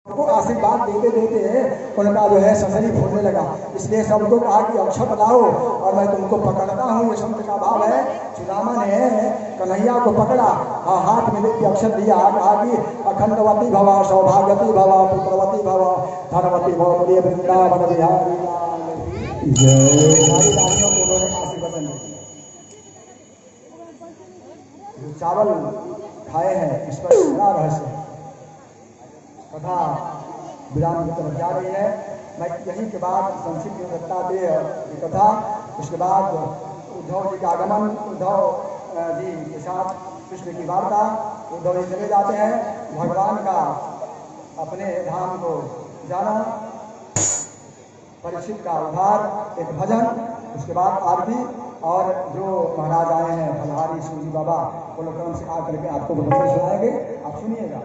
को आशीर्वाद देते देते उनका जो है ससरी फूटने लगा। इसलिए सबको कहा कि अक्षत लाओ और मैं तुमको पकड़ता हूँ। ये संत का भाव है। सुदामा ने कन्हैया को पकड़ा और हाथ में लेके अक्षत दिया। कहा कि अखंडवती भव, सौभाग्यवती भव, पुत्रवती भव, धनवती भव, बोलिए वृंदावन बिहारी सारी रानियों को उन्होंने आशीर्वचन दिया। जो चावल खाए हैं इस पर बड़ा रहस्य है। कथा विराम की तरफ जा रही है। मैं यहीं के बाद संक्षिप्त में बता दे ये कथा। उसके बाद उद्धव जी का आगमन, उद्धव जी के साथ कृष्ण की वार्ता। उद्धव जी चले जाते हैं भगवान का अपने धाम को जाना, परीक्षित का उद्धार, एक भजन, उसके बाद आरती और जो महाराज आए हैं फलहारी सूजी बाबा वो लोग क्रम से आकर के आपको बधाई सुनाएंगे। आप सुनिएगा।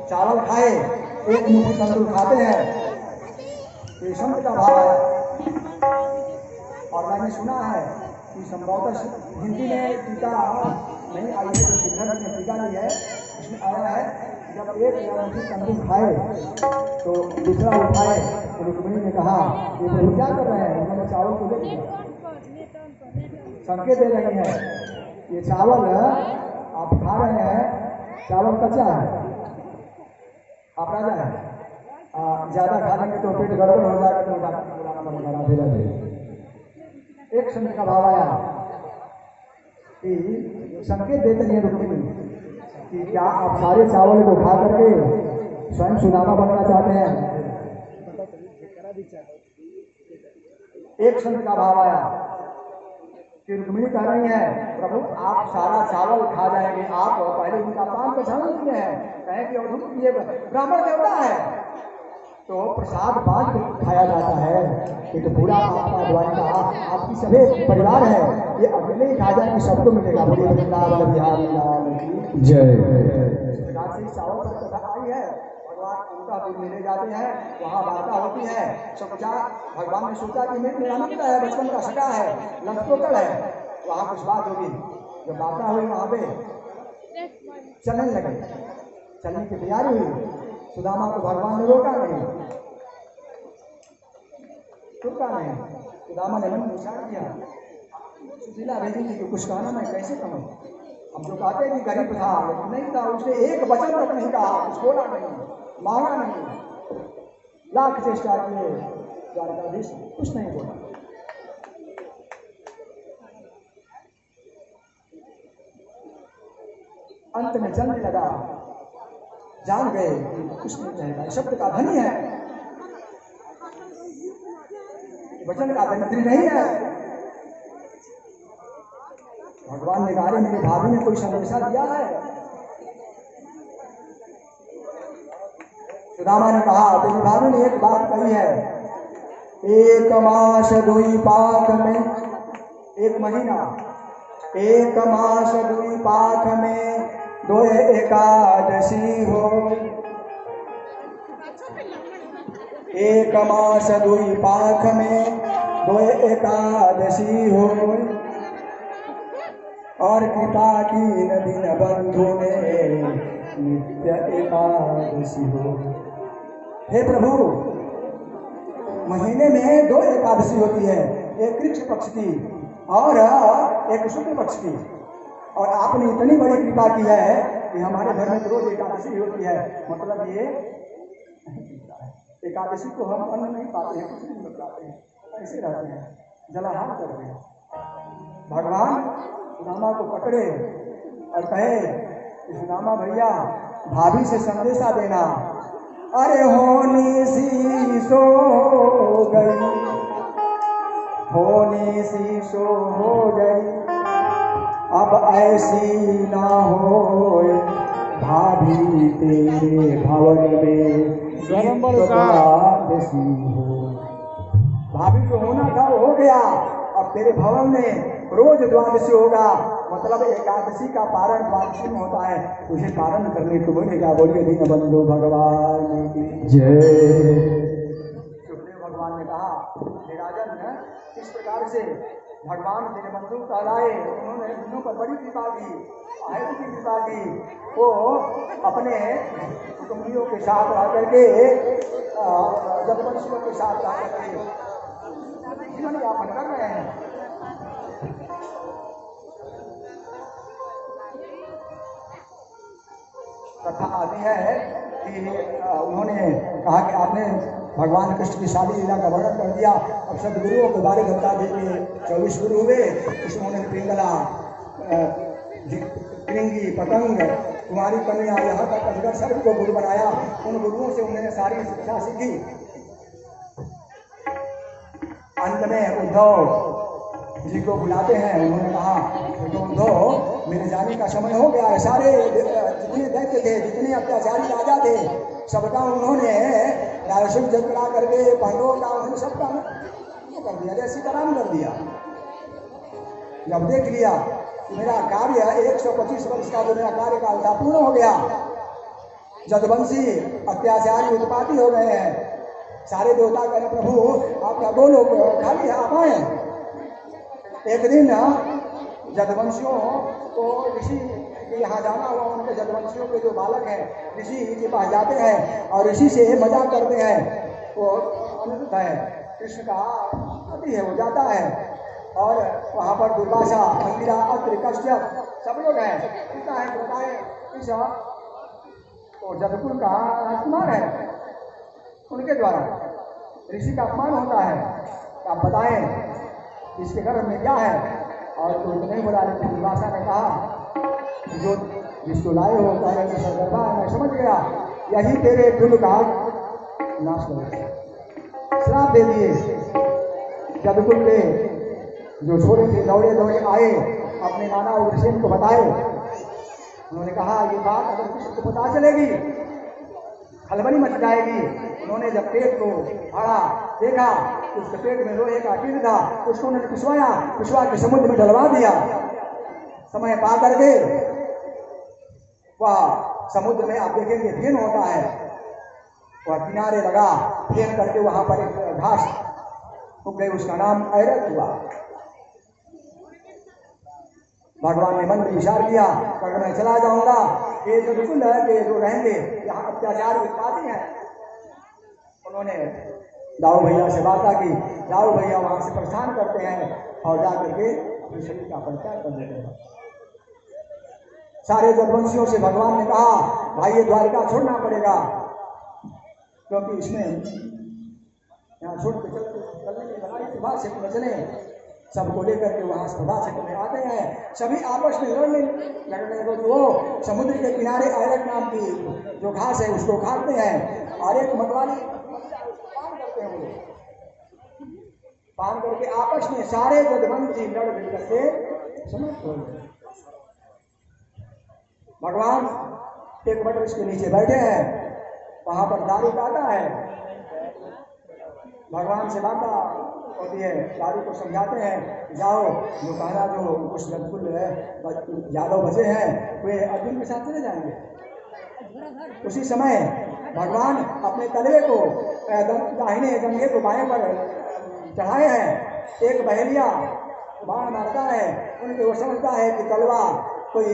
चावल खाए, एक मुट्ठी तंदूर खाते हैं, ये संत का भाव है। और मैंने सुना है कि संभवतः हिंदी में टीका नहीं आई है, जो सिद्धर ने टीका ली है उसमें आया है जब एक मुट्ठी तंदूर खाए तो दूसरा उठाए तो रुक्मिणी ने कहा ये प्रभु क्या कर रहे हैं। उन्होंने चावल को दे दिया, संकेत दे रही है ये चावल आप खा रहे हैं, चावल कच्चा है, आप राजा है, ज्यादा खा लेंगे तो पेट गड़बड़ हो जाएगा तो बुलाना पड़ेगा। एक संत का भाव आया कि संकेत देते हैं रुक्मिणी कि क्या आप सारे चावल को खा करके स्वयं सुदामा बनना चाहते हैं। एक संत का भाव आया कि रुक्मिणी कह रही है प्रभु आप सारा चावल खा जाएंगे, आप पहले उनका पान पहचान लिए हैं, कहें कि अवधूत ये ब्राह्मण देवता है तो प्रसाद बांट के खाया जाता है। ये तो पूरा आपका द्वारिका आपकी सभी परिवार है, ये अकेले ही खा जाएंगे, सबको मिलेगा। बोलिए वृंदावन बिहारी लाल की जय। चावल पर कथा आई है, भगवान उनका दूध मिले जाते हैं, वहाँ वार्ता होती है। सब भगवान ने सोचा कि मेरा मित्र है, बचपन का सगा है, लंकोकड़ है, वहाँ कुछ बात होगी। जब वार्ता हुई वहाँ पे चलने लगे, चलने की तैयारी हुई। सुदामा को भगवान ने रोका नहीं, रुका नहीं। सुदामा ने मन विचार किया, सुशीला भेजी थी कि कुछ कहना मैं कैसे कहूँ। हम जो कहते हैं कि गरीब था लेकिन नहीं था, उसने एक वचन तक नहीं कहा, कुछ बोला नहीं, मांगा नहीं, लाख चेष्टा किए, द्वारकाधीश कुछ नहीं बोला। अंत में जलने लगा, जान गए कुछ नहीं कहेगा, शब्द का धनी है, वचन का धनी नहीं है। भगवान ने कहा मेरे भाभी ने कोई संदेशा दिया है। सुदामा ने कहा तेरी भाभी ने एक बात कही है, एक मास दुई पाख में, एक महीना, एक मास दुई पाख में दो एकादशी हो, एक मास दुई पाख में दो एकादशी हो, और कृपा की दिन बंधु ने नित्य एकादशी हो। हे प्रभु महीने में दो एकादशी होती है, एक कृष्ण पक्ष की और एक शुक्ल पक्ष की, और आपने इतनी बड़ी कृपा की है कि हमारे घर में रोज एकादशी होती है। मतलब ये एकादशी को हम अन्न नहीं पाते हैं, कुछ नहीं पाते हैं, ऐसे रहते हैं, जलाहार करते हैं। भगवान सुदामा को पकड़े और कहे सुदामा भैया भाभी से संदेशा देना। अरे होनी सी सो गई, होनी सी सो हो गई, अब ऐसी ना हो भाभी तेरे भवन में द्वादशी हो। भाभी जो होना था वो हो गया, अब तेरे भवन में रोज द्वादशी होगा। मतलब एकादशी का पारण द्वादशी में होता है, उसे पारण करने को बोलेगा। बोलिए दीन बंधु भगवान की जय। सुखदेव भगवान ने कहा हे राजन, इस प्रकार से भगवान दीनबंधु कहलाए, उन्होंने दोनों पर बड़ी कृपा की, आयु की कृपा की। वो अपने कुटुंबियों के साथ आकर के जदवंशियों के साथ आकर के जीवन यापन कर रहे हैं। कथा आती है कि उन्होंने कहा कि आपने भगवान कृष्ण की शादी लीला का वर्णन कर दिया, अब सब गुरुओं के बारे बता देंगे। 24 गुरु हुए, उसमें उन्होंने पिंगला, कृंगी, पतंग, कुमारी कन्या, यहाँ तक अजगर सर्प को गुरु बनाया। उन गुरुओं से उन्होंने सारी शिक्षा सीखी। अंत में उद्धव जी को बुलाते हैं। उन्होंने कहा तो उद्धव, मेरे जाने का समय हो गया है। सारे जितने दैत्य थे, जितने अत्याचारी राजा थे, सबका उन्होंने रायशुभ जगड़ा करके पांडवों का उन्होंने सबका कर दिया, जैसे कराम कर दिया। जब देख लिया कि मेरा कार्य 125 वर्ष का जो मेरा कार्यकाल था पूर्ण हो गया, जदवंशी अत्याचारी उत्पाती हो गए हैं, सारे देवता कहने प्रभु आपका गोलो खाली है, आप आए। एक दिन जदवंशियों को ऋषि के यहाँ जाना हुआ, उनके जदवंशियों के जो बालक हैं ऋषि के पास जाते हैं और ऋषि से मजाक करते हैं। वो अनिरुद्ध है, कृष्ण का पति है, वो जाता है और वहाँ पर दुर्वासा, अंगिरा, अत्रि, कश्यप सब लोग हैं। कहता है बताए इस तो जदकुल का राजकुमार है, उनके द्वारा ऋषि का अपमान होता है। आप बताएं इसके गर्भ में क्या है? और तो नहीं बोला, लेकिन दुर्वासा ने कहा जो जिसको लाए हो कहे सरगर्भा है, मैं समझ गया, यही तेरे कुल का नाश करेगा। श्राप दे दिए। जदकुल के जो छोरे थे दौड़े दौड़े आए, अपने नाना उग्रसेन को बताए। उन्होंने कहा ये बात अगर किसी को पता चलेगी खलबली मच जाएगी। उन्होंने जब पेट को फाड़ा, देखा उसके पेट में लोहे का कील था, उसको उन्होंने पिछवा के समुद्र में डलवा दिया। समय पा करके वह समुद्र में आप देखेंगे फेन होता है, वह किनारे लगा, फेन करके वहां पर एक घास उग गई, उसका नाम ऐरत हुआ। भगवान ने मन में विचार किया अगर मैं चला जाऊंगा, ये जो बिल्कुल है कि जो रहेंगे यहाँ अत्याचार उत्पाती हैं। उन्होंने दाऊ भैया से वार्ता की, दाऊ भैया वहां से प्रस्थान करते हैं और जाकर के शरीर का परित्याग कर देते हैं। सारे जदवंशियों से भगवान ने कहा भाई ये द्वारिका छोड़ना पड़ेगा, क्योंकि इसमें यहाँ छोड़ के चलने की बनाई सुबह से चले, सबको लेकर के वहां सभा से में आते हैं। सभी आपस में लड़ने को वो समुद्र के किनारे ऐरत नाम की जो घास है उसको खाते हैं और एक मतवाली पान करते हैं। वो पान करके आपस में सारे जदवंशी लड़ भिड़ करके समाप्त हो गए। भगवान एक वृक्ष के नीचे बैठे हैं, वहां पर दारू गाता है। भगवान से बात होती है, दारू को समझाते हैं जाओ जो कहना जो कुछ जदकुल है यादव बचे हैं वे अर्जुन के साथ चले जाएंगे। उसी समय भगवान अपने तलवे को दाहिने जंघे को बाएं पर चढ़ाए हैं। एक बहेलिया बाण मारता है, उनके वो समझता है कि तलवार कोई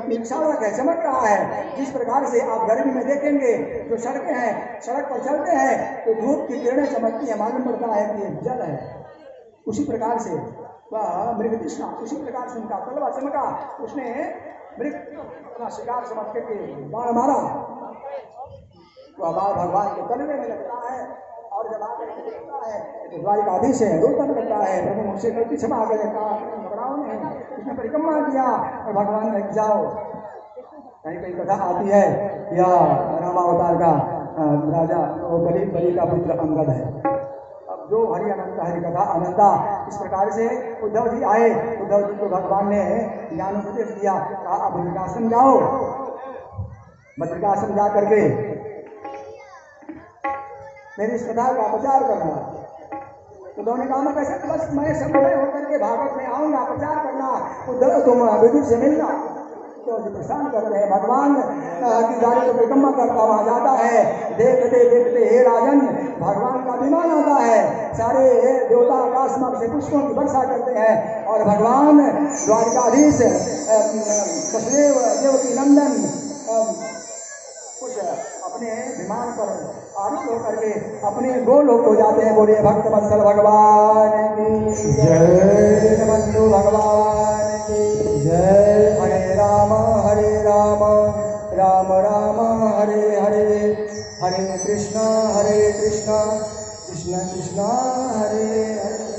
निशानक है, चमक रहा है। जिस प्रकार से आप गर्मी में देखेंगे जो सड़कें हैं, सड़क पर चलते हैं तो धूप की किरणें चमकती है, मालूम पड़ता है कि जल है। उसी प्रकार से वह मृग तृष्णा, उसी प्रकार से उनका तलवा चमका, उसने मृग अपना शिकार समझ के बाण मारा। वह बाण भगवान के तलवे में लगता है और जब आकर लगता है तो द्वारिकाधीश है रोकन लगता है, प्रभु मुझसे गलती क्षमा करें, घबराओ नहीं। उसने परिक्रमा किया और भगवान ने जाओ। कहीं कहीं कथा आती है या रामावतार का राजा वो बलि का पुत्र अंगद है। अब जो हरि अनंत हरि कथा अनंता, इस प्रकार से उद्धव जी आए। उद्धव जी को भगवान ने ज्ञान उपदेश दिया, कहा अब बद्रिकाश्रम जाओ। बद्रिकाश्रम जा करके मेरी इस कथा का प्रचार करना। उन्होंने कहा मैं कैसे, बस मैं समय होकर के भागवत में आऊंगा प्रचार करना, उद्धव तुम विदुर से मिलना। तो जी परेशान करते हैं। भगवान की गाड़ी को परिक्रमा करता वहाँ जाता है, देखते देखते हे राजन भगवान का विमान आता है, सारे देवता आकाश मार्ग से पुष्पों की वर्षा करते हैं और भगवान द्वारिकाधीश वसुदेव देवकी नंदन कुछ अपने विमान पर आरूढ़ होकर के अपने गोलोक हो जाते हैं। बोलिए भक्त वत्सल भगवान की जय, बंधु भगवान की जय। हरे राम राम राम हरे हरे, हरे कृष्णा कृष्ण कृष्ण हरे हरे।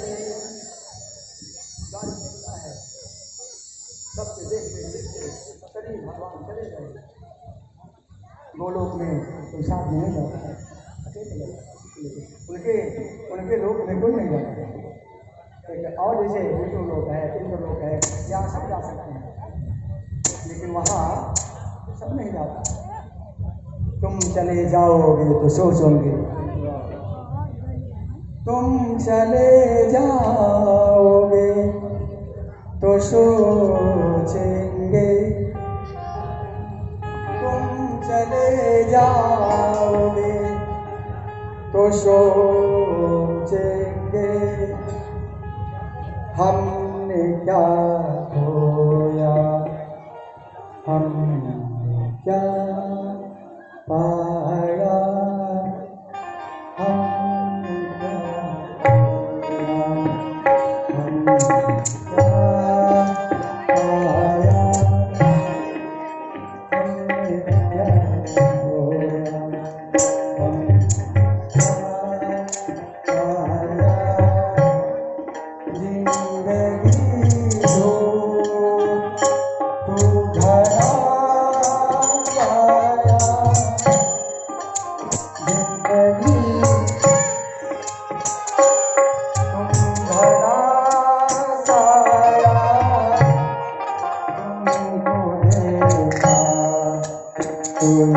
सबसे देखते सभी भगवान चले गए गोलोक में, कोई साथ नहीं जाता है, अकेले उनके लोक में कोई नहीं जाता है। और जैसे विष्णु लोक है, इंद्र लोक है, यहाँ सब जा सकते हैं, लेकिन वहाँ सब नहीं जाता। तुम चले जाओगे तो सोचोगे, तुम चले जाओगे तो सोचेंगे, तुम चले जाओगे तो सोचेंगे, हमने क्या खोया, हमने क्या पाया, हमने क्या खोया, हमने क्या पाया, हमने क्या खोया, हमने क्या पाया। जिंदगी दो तू घड़ा पाया, जिंदगी तुम घड़ा साया, तुमको देखा कोई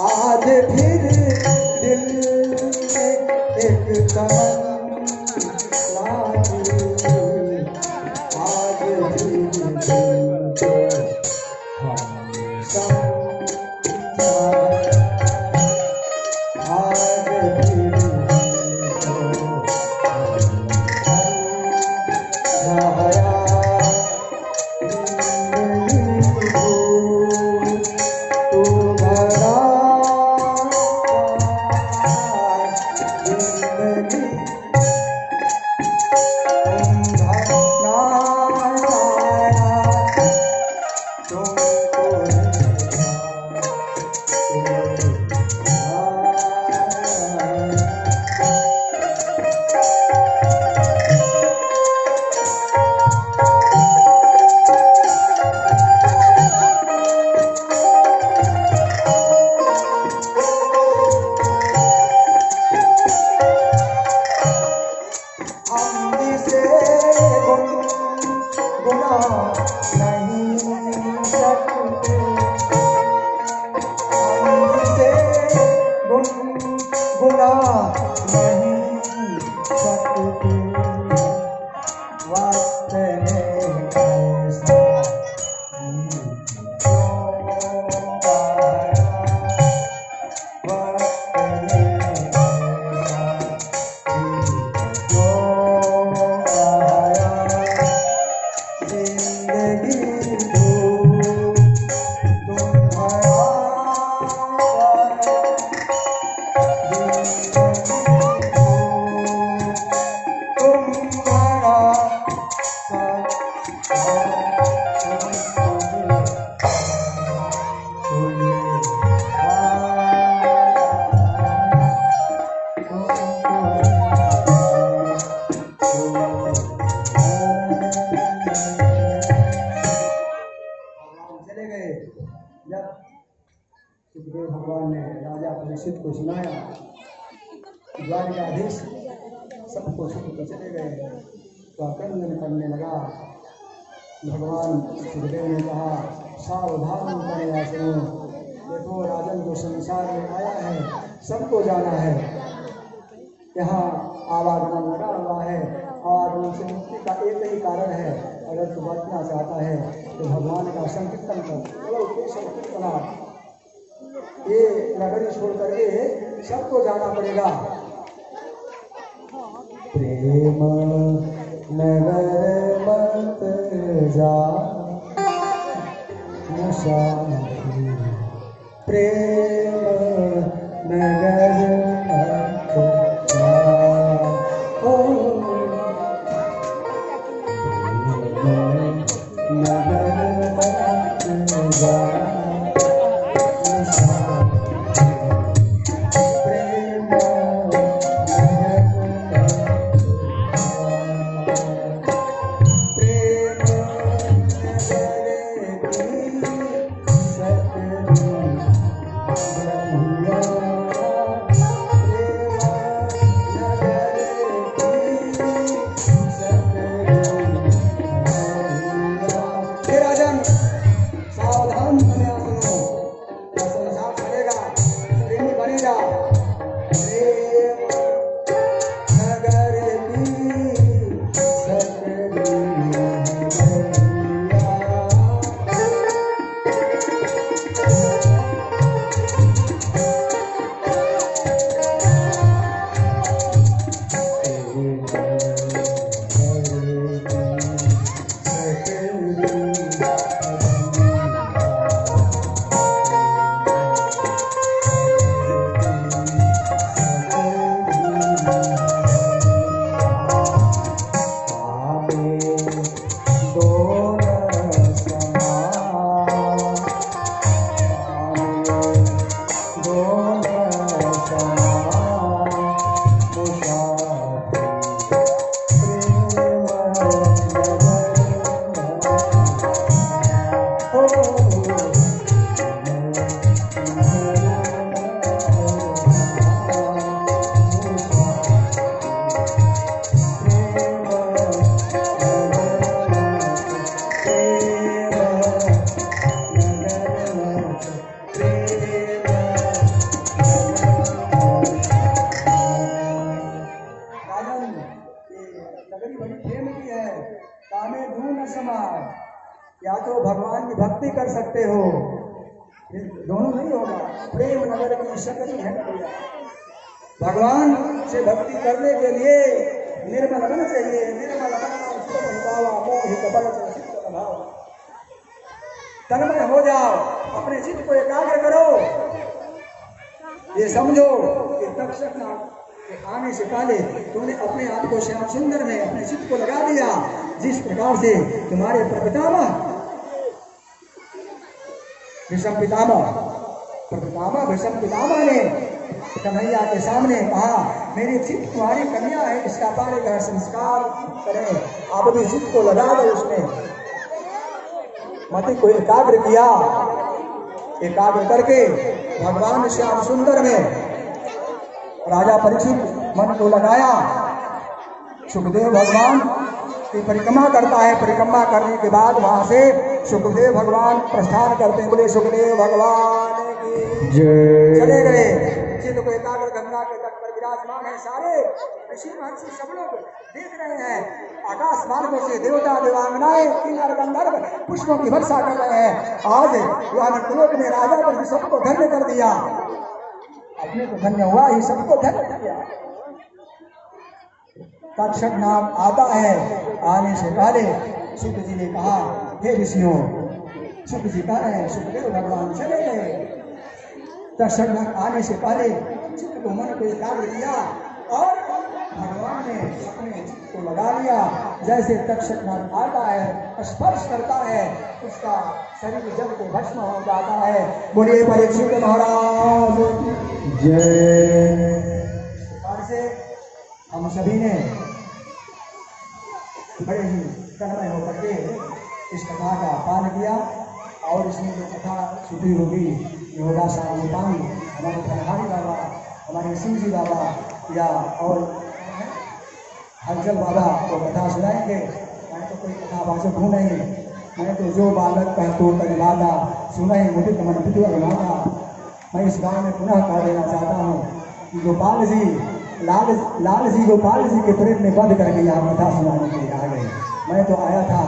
आज फिर दिल में एक तमन्ना थी, आज भी हम समझा, आज भी समझाया, तू भरा गुना नहीं सकते, हमसे गुना नहीं सकते, वक्त ने ऐसा सुखदेव भगवान ने राजा परीक्षित को सुनाया, द्वारिकाधीश सबको छुप कर चले गए। तो क्रंदन करने लगा। भगवान सुखदेव ने कहा, सावधान करेगा सुनो, देखो राजन जो संसार में आया है सबको जाना है, यहाँ आवागमन लगा हुआ है। आवागमन से मुक्ति का एक ही कारण है, अगर तू बचना चाहता है तो भगवान का संकीर्तन कर। संकीर्तना ये नगरी छोड़ करके सबको जाना पड़ेगा। प्रेम नगर मत जा मुसाफिर, प्रेम नगर मत जा, नगर मत जा। या तो भगवान की भक्ति कर सकते हो, दोनों नहीं होगा। प्रेम नगर की शक्ति है। भगवान से भक्ति करने के लिए निर्मल मन चाहिए। निर्मल तन्मय हो जाओ, अपने चित्त को एकाग्र करो। ये समझो कि तक्षक के आने से पहले तुमने अपने आप को श्याम सुंदर में अपने चित्त को लगा दिया। जिस प्रकार से तुम्हारे प्रपितामह भीष्म पितामह ने कन्हैया के सामने कहा, मेरी चित्त तुम्हारी कन्या है, इसका बारे का संस्कार करें। आप भी चित्त को लगा दो, उसमें मति को एकाग्र किया। एकाग्र करके भगवान श्याम सुंदर में राजा परीक्षित मन को लगाया। सुखदेव भगवान कि परिक्रमा करता है। परिक्रमा करने के बाद वहां से सुखदेव भगवान प्रस्थान करते हैं। बोले सुखदेव भगवान की जय। चले गए चित्त को एकाग्र गंगा के तट पर विराजमान है। सारे ऋषि महर्षि सब लोग देख रहे हैं। आकाश मार्गों से देवता देवांगनाएं किन्नर गंधर्व पुष्पों की वर्षा कर रहे हैं। आज लोक ने राजा पर सबको धन्य कर दिया। अपने को धन्य हुआ, ये सबको धन्य किया। तक्षक नाम आता है। आने से पहले सुख जी ने कहा, हे ऋषियों, सुख जी कह रहे हैं सुखदेव भगवान चले गए। तक्षक नाम आने से पहले चित्त को मन को एकाग्र किया और भगवान ने अपने चित्त को लगा लिया। जैसे तक्षक नाम आता है, स्पर्श करता है, उसका शरीर जल को भस्म हो जाता है। बोलिए परीक्षित महाराज जय। से हम सभी ने बड़े ही तन्मय होकर के इस कथा का पान किया और इसमें जो कथा छुपी होगी योगा सामूपानी हमारे प्रधानी बाबा, हमारे सिंह जी बाबा या और हलचल बाबा को कथा सुनाएंगे। मैं तो कोई कथा वाचक हूँ नहीं, मैं तो जो बालक कहतो तनवादा सुने मुदित मन पितुर माता। मैं इस गाँव में पुनः कह देना चाहता हूँ कि गोपाल जी लाल जी गोपाल जी के प्रेम में बंध करके यहाँ कथा सुनाने के लिए आ गए। मैं तो आया था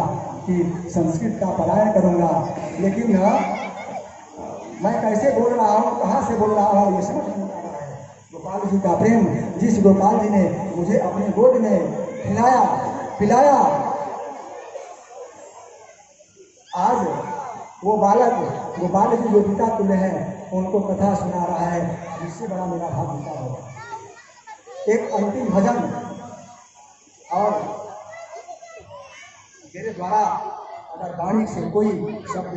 कि संस्कृत का पलायन करूँगा, लेकिन मैं कैसे बोल रहा हूँ, कहाँ से बोल रहा हूँ, ये समझ नहीं आ रहा है। गोपाल जी का प्रेम, जिस गोपाल जी ने मुझे अपने गोद में खिलाया पिलाया, आज वो बालक गोपाल जी जो पिता तुल्य है उनको कथा सुना रहा है। जिससे बड़ा मेरा भाग्य होगा। एक अंतिम भजन और मेरे द्वारा अगर वाणी से कोई शब्द